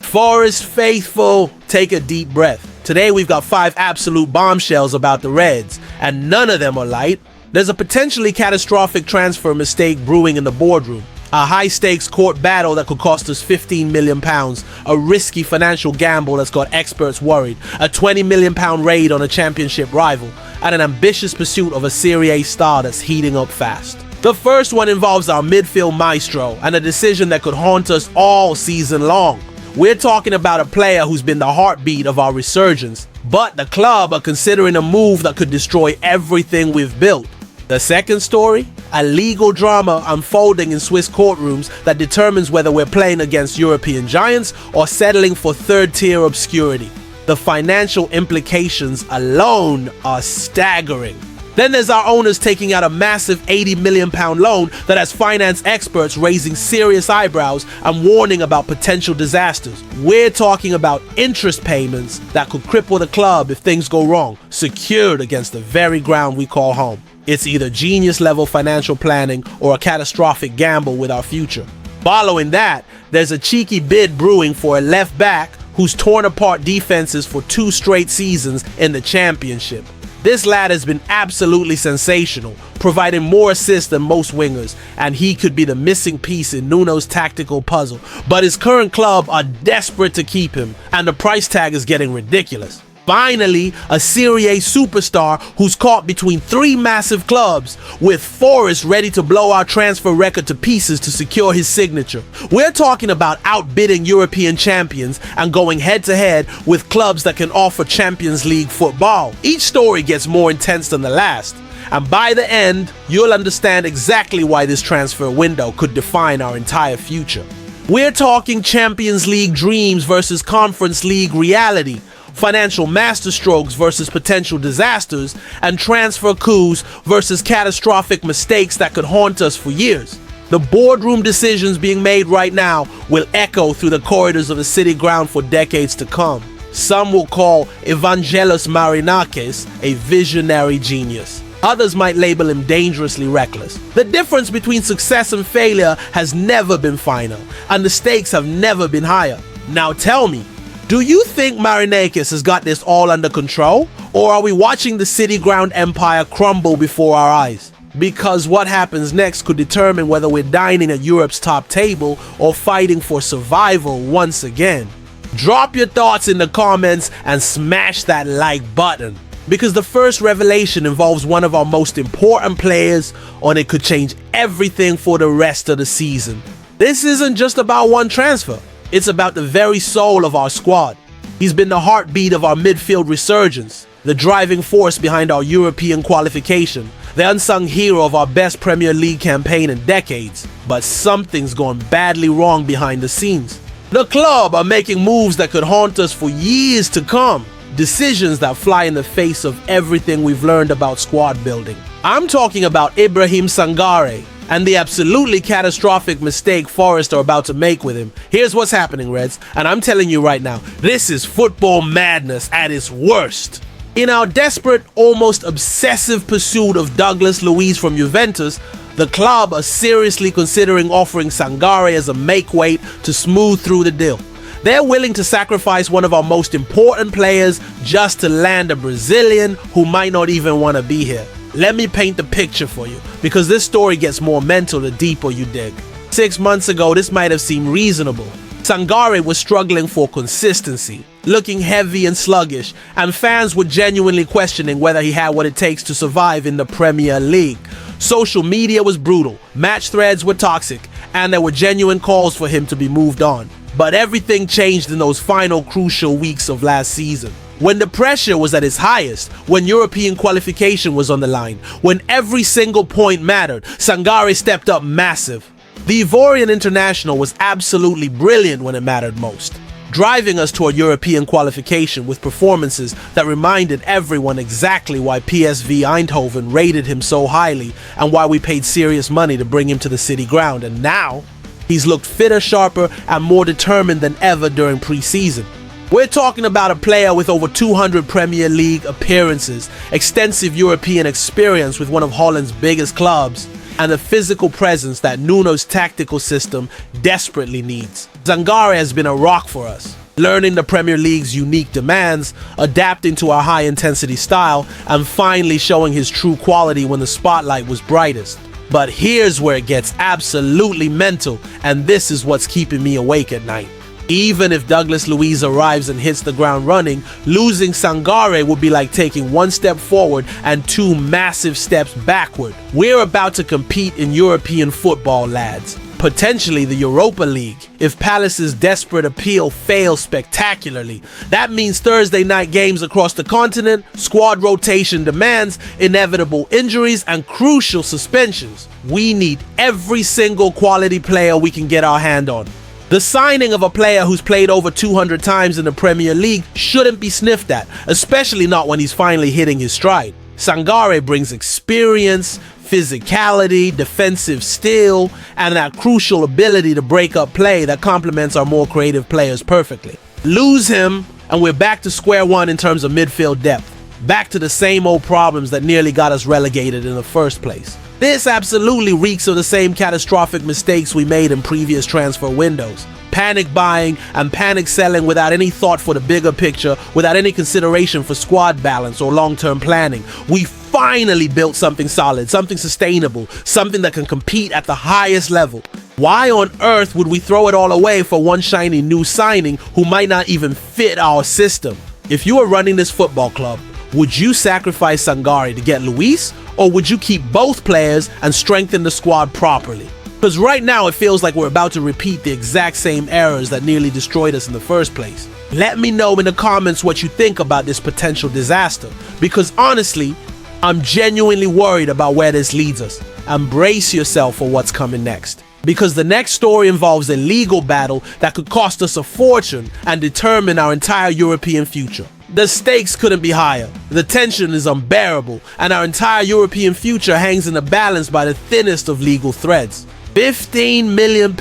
Forest faithful, take a deep breath. Today we've got 5 absolute bombshells about the Reds, and none of them are light. There's a potentially catastrophic transfer mistake brewing in the boardroom. A high-stakes court battle that could cost us £15 million, a risky financial gamble that's got experts worried, a £20 million raid on a championship rival, and an ambitious pursuit of a Serie A star that's heating up fast. The first one involves our midfield maestro, and a decision that could haunt us all season long. We're talking about a player who's been the heartbeat of our resurgence, but the club are considering a move that could destroy everything we've built. The second story? A legal drama unfolding in Swiss courtrooms that determines whether we're playing against European giants or settling for third-tier obscurity. The financial implications alone are staggering. Then there's our owners taking out a massive £80 million loan that has finance experts raising serious eyebrows and warning about potential disasters. We're talking about interest payments that could cripple the club if things go wrong, secured against the very ground we call home. It's either genius-level financial planning or a catastrophic gamble with our future. Following that, there's a cheeky bid brewing for a left back who's torn apart defenses for 2 straight seasons in the championship. This lad has been absolutely sensational, providing more assists than most wingers, and he could be the missing piece in Nuno's tactical puzzle. But his current club are desperate to keep him, and the price tag is getting ridiculous. Finally, a Serie A superstar who's caught between 3 massive clubs, with Forest ready to blow our transfer record to pieces to secure his signature. We're talking about outbidding European champions and going head-to-head with clubs that can offer Champions League football. Each story gets more intense than the last, and by the end, you'll understand exactly why this transfer window could define our entire future. We're talking Champions League dreams versus Conference League reality, financial masterstrokes versus potential disasters, and transfer coups versus catastrophic mistakes that could haunt us for years. The boardroom decisions being made right now will echo through the corridors of the city ground for decades to come. Some will call Evangelos Marinakis a visionary genius. Others might label him dangerously reckless. The difference between success and failure has never been finer, and the stakes have never been higher. Now tell me, do you think Marinakis has got this all under control? Or are we watching the city ground empire crumble before our eyes? Because what happens next could determine whether we're dining at Europe's top table or fighting for survival once again. Drop your thoughts in the comments and smash that like button, because the first revelation involves one of our most important players, and it could change everything for the rest of the season. This isn't just about one transfer. It's about the very soul of our squad. He's been the heartbeat of our midfield resurgence, the driving force behind our European qualification, the unsung hero of our best Premier League campaign in decades. But something's gone badly wrong behind the scenes. The club are making moves that could haunt us for years to come. Decisions that fly in the face of everything we've learned about squad building. I'm talking about Ibrahim Sangare and the absolutely catastrophic mistake Forest are about to make with him. Here's what's happening, Reds, and I'm telling you right now, this is football madness at its worst. In our desperate, almost obsessive pursuit of Douglas Luiz from Juventus, the club are seriously considering offering Sangare as a make-weight to smooth through the deal. They're willing to sacrifice one of our most important players just to land a Brazilian who might not even want to be here. Let me paint the picture for you, because this story gets more mental the deeper you dig. 6 months ago, this might have seemed reasonable. Sangare was struggling for consistency, looking heavy and sluggish, and fans were genuinely questioning whether he had what it takes to survive in the Premier League. Social media was brutal, match threads were toxic, and there were genuine calls for him to be moved on. But everything changed in those final crucial weeks of last season. When the pressure was at its highest, when European qualification was on the line, when every single point mattered, Sangare stepped up massive. The Ivorian international was absolutely brilliant when it mattered most, driving us toward European qualification with performances that reminded everyone exactly why PSV Eindhoven rated him so highly and why we paid serious money to bring him to the city ground. And now, he's looked fitter, sharper, and more determined than ever during pre-season. We're talking about a player with over 200 Premier League appearances, extensive European experience with one of Holland's biggest clubs, and the physical presence that Nuno's tactical system desperately needs. Sangare has been a rock for us. learning the Premier League's unique demands, adapting to our high-intensity style, and finally showing his true quality when the spotlight was brightest. But here's where it gets absolutely mental, and this is what's keeping me awake at night. Even if Douglas Luiz arrives and hits the ground running, losing Sangare would be like taking one step forward and two massive steps backward. We're about to compete in European football, lads. Potentially the Europa League, if Palace's desperate appeal fails spectacularly. That means Thursday night games across the continent, squad rotation demands, inevitable injuries, and crucial suspensions. We need every single quality player we can get our hand on. The signing of a player who's played over 200 times in the Premier League shouldn't be sniffed at, especially not when he's finally hitting his stride. Sangare brings experience, physicality, defensive skill, and that crucial ability to break up play that complements our more creative players perfectly. Lose him, and we're back to square one in terms of midfield depth. Back to the same old problems that nearly got us relegated in the first place. This absolutely reeks of the same catastrophic mistakes we made in previous transfer windows. Panic buying and panic selling without any thought for the bigger picture, without any consideration for squad balance or long-term planning. We finally built something solid, something sustainable, something that can compete at the highest level. Why on earth would we throw it all away for one shiny new signing who might not even fit our system? If you were running this football club, would you sacrifice Sangare to get Luis, or would you keep both players and strengthen the squad properly? Because right now it feels like we're about to repeat the exact same errors that nearly destroyed us in the first place. Let me know in the comments what you think about this potential disaster, because honestly, I'm genuinely worried about where this leads us. And brace yourself for what's coming next. Because the next story involves a legal battle that could cost us a fortune and determine our entire European future. The stakes couldn't be higher, the tension is unbearable, and our entire European future hangs in the balance by the thinnest of legal threads. £15 million,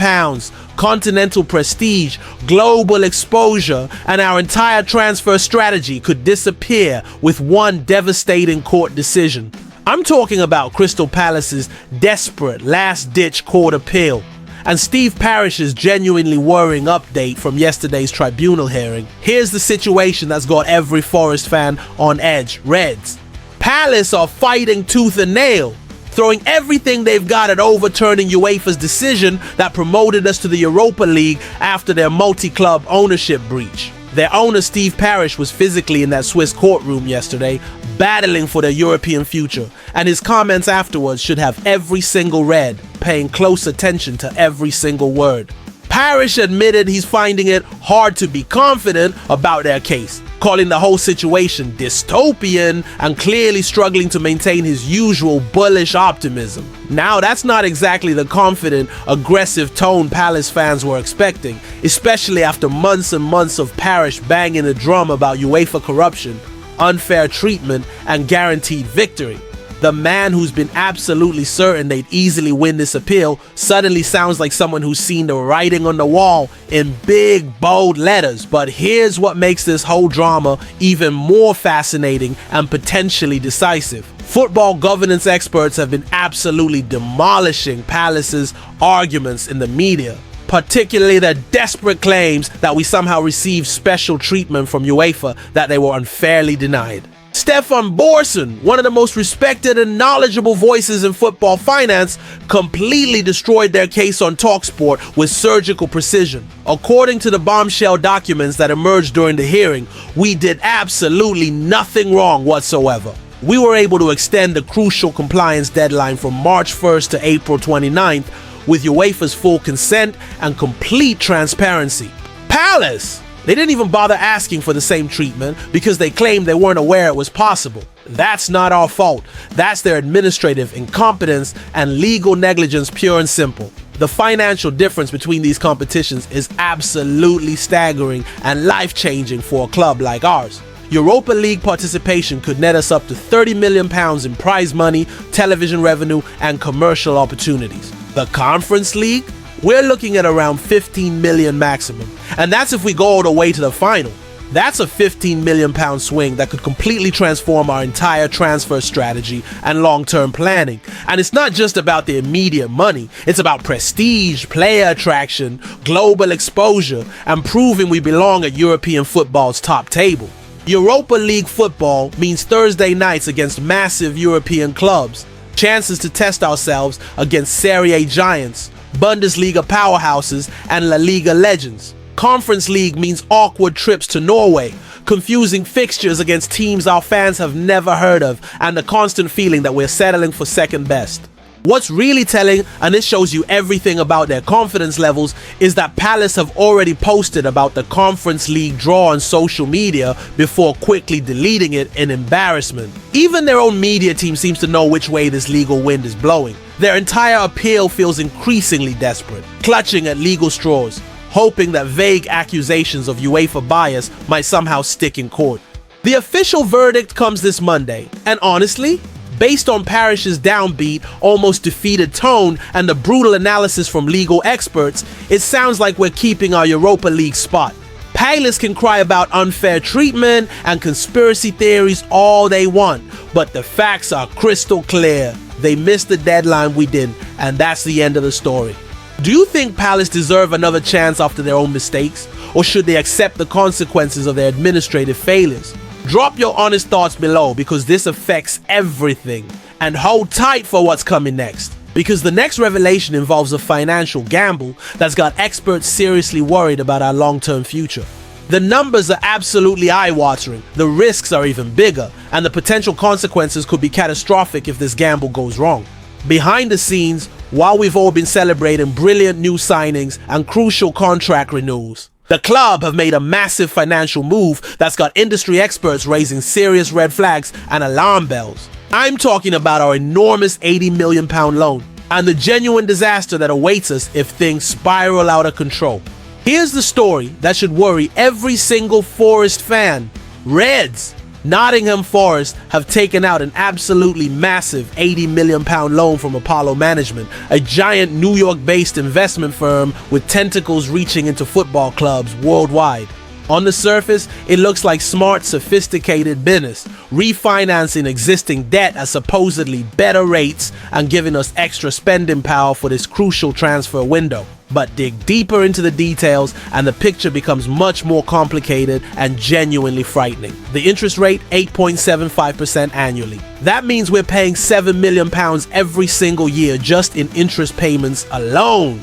continental prestige, global exposure, and our entire transfer strategy could disappear with one devastating court decision. I'm talking about Crystal Palace's desperate last-ditch court appeal, and Steve Parish's genuinely worrying update from yesterday's tribunal hearing. Here's the situation that's got every Forest fan on edge. Reds. Palace are fighting tooth and nail, throwing everything they've got at overturning UEFA's decision that promoted us to the Europa League after their multi-club ownership breach. Their owner, Steve Parish, was physically in that Swiss courtroom yesterday, battling for their European future, and his comments afterwards should have every single red paying close attention to every single word. Parish admitted he's finding it hard to be confident about their case, calling the whole situation dystopian and clearly struggling to maintain his usual bullish optimism. Now, that's not exactly the confident, aggressive tone Palace fans were expecting, especially after months and months of Parish banging the drum about UEFA corruption, unfair treatment, and guaranteed victory. The man who's been absolutely certain they'd easily win this appeal suddenly sounds like someone who's seen the writing on the wall in big, bold letters. But here's what makes this whole drama even more fascinating and potentially decisive. Football governance experts have been absolutely demolishing Palace's arguments in the media, particularly their desperate claims that we somehow received special treatment from UEFA that they were unfairly denied. Stefan Borson, one of the most respected and knowledgeable voices in football finance, completely destroyed their case on TalkSport with surgical precision. According to the bombshell documents that emerged during the hearing, we did absolutely nothing wrong whatsoever. We were able to extend the crucial compliance deadline from March 1st to April 29th with UEFA's full consent and complete transparency. Palace! They didn't even bother asking for the same treatment because they claimed they weren't aware it was possible. That's not our fault. That's their administrative incompetence and legal negligence, pure and simple. The financial difference between these competitions is absolutely staggering and life-changing for a club like ours. Europa League participation could net us up to £30 million in prize money, television revenue, and commercial opportunities. The Conference League? We're looking at around 15 million maximum, and that's if we go all the way to the final. That's a £15 million swing that could completely transform our entire transfer strategy and long-term planning. And it's not just about the immediate money, it's about prestige, player attraction, global exposure, and proving we belong at European football's top table. Europa League football means Thursday nights against massive European clubs, chances to test ourselves against Serie A giants, Bundesliga powerhouses, and La Liga legends. Conference League means awkward trips to Norway, confusing fixtures against teams our fans have never heard of, and the constant feeling that we're settling for second best. What's really telling, and this shows you everything about their confidence levels, is that Palace have already posted about the Conference League draw on social media before quickly deleting it in embarrassment. Even their own media team seems to know which way this legal wind is blowing. Their entire appeal feels increasingly desperate, clutching at legal straws, hoping that vague accusations of UEFA bias might somehow stick in court. The official verdict comes this Monday, and honestly, based on Parish's downbeat, almost defeated tone and the brutal analysis from legal experts, it sounds like we're keeping our Europa League spot. Palace can cry about unfair treatment and conspiracy theories all they want, but the facts are crystal clear. They missed the deadline, we didn't, and that's the end of the story. Do you think Palace deserve another chance after their own mistakes, or should they accept the consequences of their administrative failures? Drop your honest thoughts below, because this affects everything. And hold tight for what's coming next, because the next revelation involves a financial gamble that's got experts seriously worried about our long-term future. The numbers are absolutely eye-watering, the risks are even bigger, and the potential consequences could be catastrophic if this gamble goes wrong. Behind the scenes, while we've all been celebrating brilliant new signings and crucial contract renewals, the club have made a massive financial move that's got industry experts raising serious red flags and alarm bells. I'm talking about our enormous £80 million loan and the genuine disaster that awaits us if things spiral out of control. Here's the story that should worry every single Forest fan. Reds! Nottingham Forest have taken out an absolutely massive £80 million loan from Apollo Management, a giant New York-based investment firm with tentacles reaching into football clubs worldwide. On the surface, it looks like smart, sophisticated business, refinancing existing debt at supposedly better rates and giving us extra spending power for this crucial transfer window. But dig deeper into the details and the picture becomes much more complicated and genuinely frightening. The interest rate, 8.75% annually. That means we're paying £7 million every single year just in interest payments alone.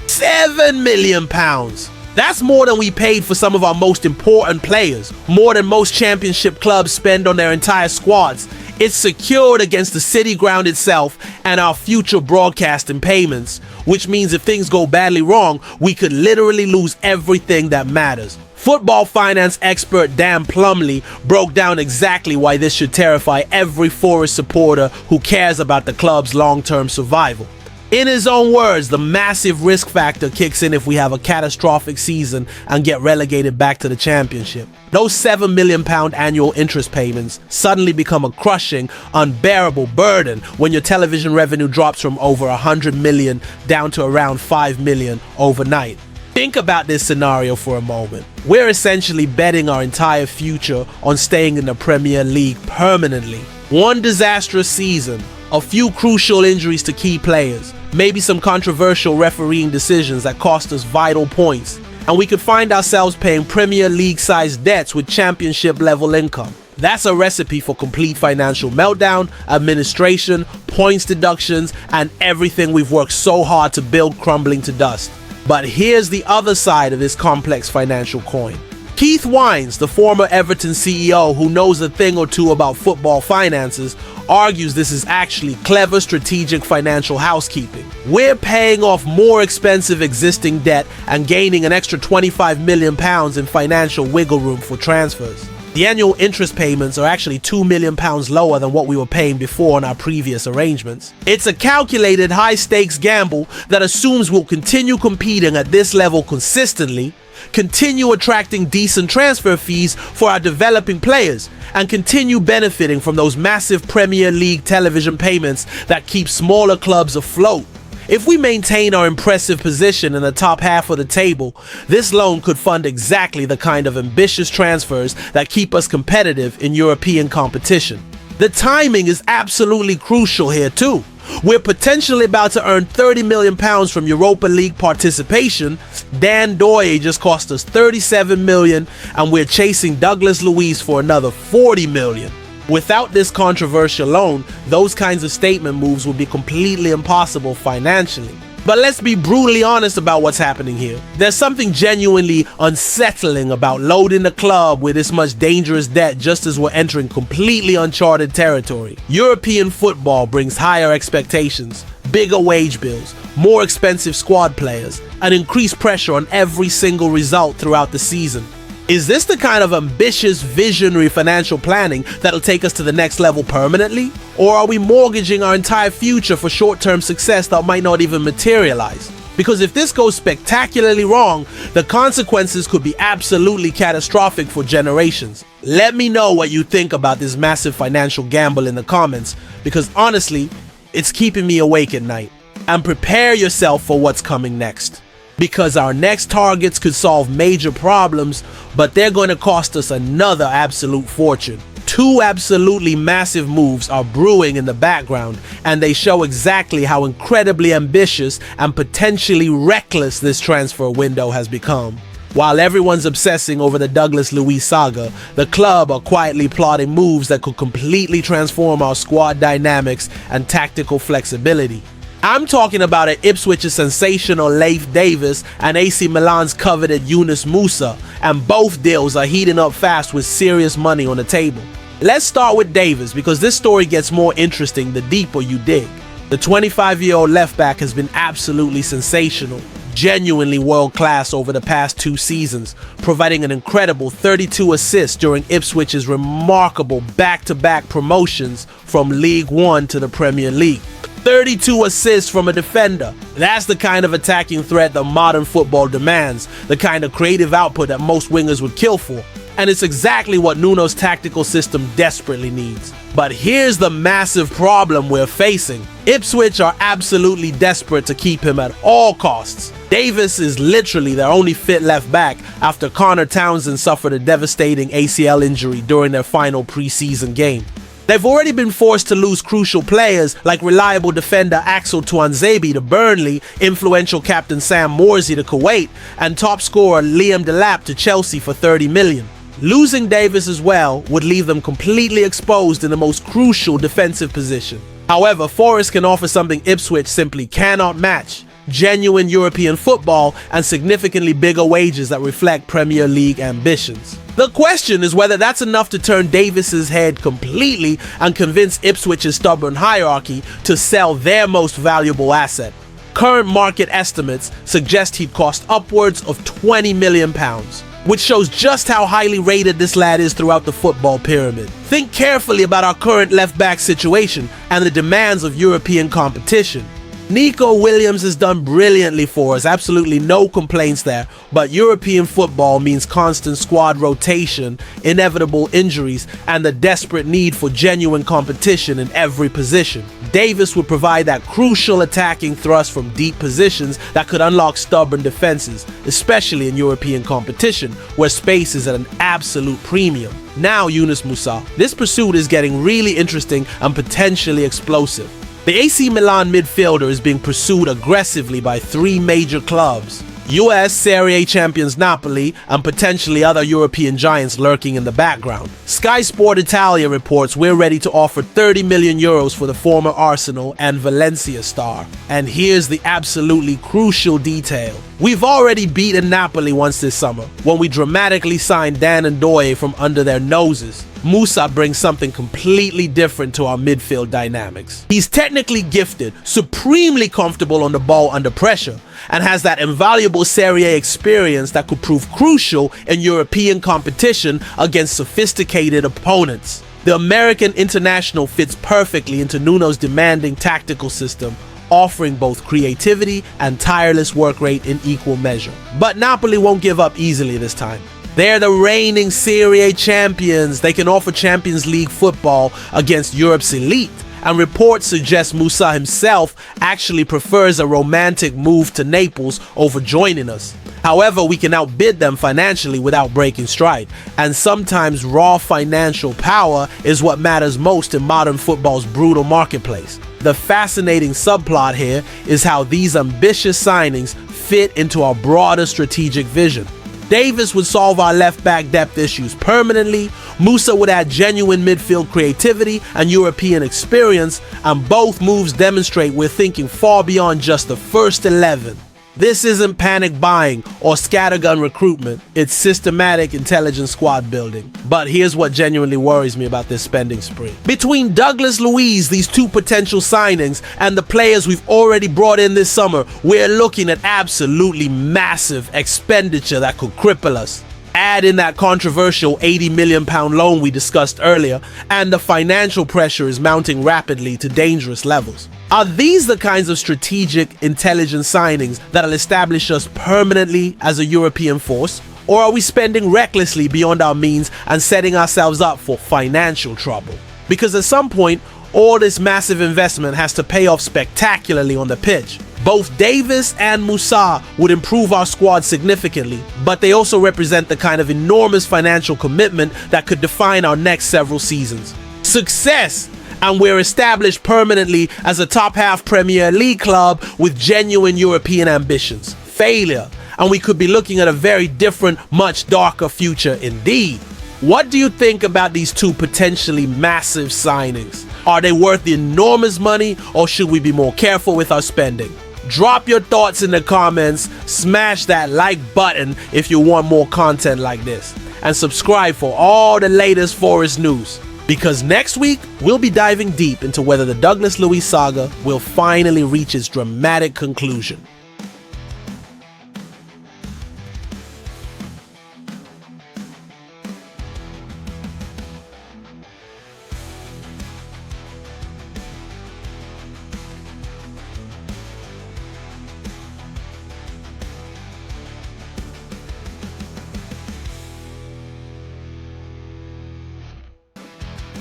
£7 million! That's more than we paid for some of our most important players, more than most championship clubs spend on their entire squads. It's secured against the city ground itself and our future broadcasting payments, which means if things go badly wrong, we could literally lose everything that matters. Football finance expert Dan Plumley broke down exactly why this should terrify every Forest supporter who cares about the club's long-term survival. In his own words, the massive risk factor kicks in if we have a catastrophic season and get relegated back to the championship. Those £7 million annual interest payments suddenly become a crushing, unbearable burden when your television revenue drops from over $100 million down to around $5 million overnight. Think about this scenario for a moment. We're essentially betting our entire future on staying in the Premier League permanently. One disastrous season, a few crucial injuries to key players, maybe some controversial refereeing decisions that cost us vital points, and we could find ourselves paying Premier League-sized debts with championship-level income. That's a recipe for complete financial meltdown, administration, points deductions, and everything we've worked so hard to build crumbling to dust. But here's the other side of this complex financial coin. Keith Wines, the former Everton CEO who knows a thing or two about football finances, argues this is actually clever strategic financial housekeeping. We're paying off more expensive existing debt and gaining an extra £25 million in financial wiggle room for transfers. The annual interest payments are actually £2 million lower than what we were paying before on our previous arrangements. It's a calculated high-stakes gamble that assumes we'll continue competing at this level consistently, continue attracting decent transfer fees for our developing players, and continue benefiting from those massive Premier League television payments that keep smaller clubs afloat. If we maintain our impressive position in the top half of the table, this loan could fund exactly the kind of ambitious transfers that keep us competitive in European competition. The timing is absolutely crucial here too. We're potentially about to earn £30 million from Europa League participation. Dan Doye just cost us £37 million, and we're chasing Douglas Luiz for another £40 million. Without this controversial loan, those kinds of statement moves would be completely impossible financially. But let's be brutally honest about what's happening here. There's something genuinely unsettling about loading the club with this much dangerous debt just as we're entering completely uncharted territory. European football brings higher expectations, bigger wage bills, more expensive squad players, and increased pressure on every single result throughout the season. Is this the kind of ambitious, visionary financial planning that'll take us to the next level permanently? Or are we mortgaging our entire future for short-term success that might not even materialize? Because if this goes spectacularly wrong, the consequences could be absolutely catastrophic for generations. Let me know what you think about this massive financial gamble in the comments, because honestly, it's keeping me awake at night. And prepare yourself for what's coming next. Because our next targets could solve major problems, but they're going to cost us another absolute fortune. Two absolutely massive moves are brewing in the background, and they show exactly how incredibly ambitious and potentially reckless this transfer window has become. While everyone's obsessing over the Douglas Luiz saga, the club are quietly plotting moves that could completely transform our squad dynamics and tactical flexibility. I'm talking about Ipswich's sensational Leif Davis and AC Milan's coveted Yunus Musa, and both deals are heating up fast with serious money on the table. Let's start with Davis, because this story gets more interesting the deeper you dig. The 25-year-old left-back has been absolutely sensational, genuinely world-class over the past 2 seasons, providing an incredible 32 assists during Ipswich's remarkable back-to-back promotions from League One to the Premier League. 32 assists from a defender. That's the kind of attacking threat that modern football demands, the kind of creative output that most wingers would kill for. And it's exactly what Nuno's tactical system desperately needs. But here's the massive problem we're facing. Ipswich are absolutely desperate to keep him at all costs. Davis is literally their only fit left back after Connor Townsend suffered a devastating ACL injury during their final preseason game. They've already been forced to lose crucial players like reliable defender Axel Tuanzebe to Burnley, influential captain Sam Morsy to Kuwait, and top scorer Liam Delap to Chelsea for $30 million. Losing Davis as well would leave them completely exposed in the most crucial defensive position. However, Forest can offer something Ipswich simply cannot match: genuine European football and significantly bigger wages that reflect Premier League ambitions. The question is whether that's enough to turn Davis's head completely and convince Ipswich's stubborn hierarchy to sell their most valuable asset. Current market estimates suggest he'd cost upwards of £20 million, which shows just how highly rated this lad is throughout the football pyramid. Think carefully about our current left-back situation and the demands of European competition. Nico Williams has done brilliantly for us, absolutely no complaints there, but European football means constant squad rotation, inevitable injuries, and the desperate need for genuine competition in every position. Davis would provide that crucial attacking thrust from deep positions that could unlock stubborn defenses, especially in European competition, where space is at an absolute premium. Now Yunus Musa. This pursuit is getting really interesting and potentially explosive. The AC Milan midfielder is being pursued aggressively by 3 major clubs: US Serie A champions Napoli and potentially other European giants lurking in the background. Sky Sport Italia reports we're ready to offer €30 million for the former Arsenal and Valencia star. And here's the absolutely crucial detail. We've already beaten Napoli once this summer, when we dramatically signed Dan and Doye from under their noses. Musa brings something completely different to our midfield dynamics. He's technically gifted, supremely comfortable on the ball under pressure, and has that invaluable Serie A experience that could prove crucial in European competition against sophisticated opponents. The American international fits perfectly into Nuno's demanding tactical system, offering both creativity and tireless work rate in equal measure. But Napoli won't give up easily this time. They're the reigning Serie A champions. They can offer Champions League football against Europe's elite, and reports suggest Musa himself actually prefers a romantic move to Naples over joining us. However, we can outbid them financially without breaking stride, and sometimes raw financial power is what matters most in modern football's brutal marketplace. The fascinating subplot here is how these ambitious signings fit into our broader strategic vision. Davis would solve our left-back depth issues permanently, Musa would add genuine midfield creativity and European experience, and both moves demonstrate we're thinking far beyond just the first 11. This isn't panic buying or scattergun recruitment, it's systematic intelligent squad building. But here's what genuinely worries me about this spending spree. Between Douglas Luiz, these two potential signings, and the players we've already brought in this summer, we're looking at absolutely massive expenditure that could cripple us. Add in that controversial £80 million loan we discussed earlier, and the financial pressure is mounting rapidly to dangerous levels. Are these the kinds of strategic, intelligent signings that'll establish us permanently as a European force? Or are we spending recklessly beyond our means and setting ourselves up for financial trouble? Because at some point, all this massive investment has to pay off spectacularly on the pitch. Both Davis and Musa would improve our squad significantly, but they also represent the kind of enormous financial commitment that could define our next several seasons. Success! And we're established permanently as a top-half Premier League club with genuine European ambitions. Failure, and we could be looking at a very different, much darker future indeed. What do you think about these two potentially massive signings? Are they worth the enormous money, or should we be more careful with our spending? Drop your thoughts in the comments, smash that like button if you want more content like this, and subscribe for all the latest Forest news. Because next week, we'll be diving deep into whether the Douglas Luiz saga will finally reach its dramatic conclusion.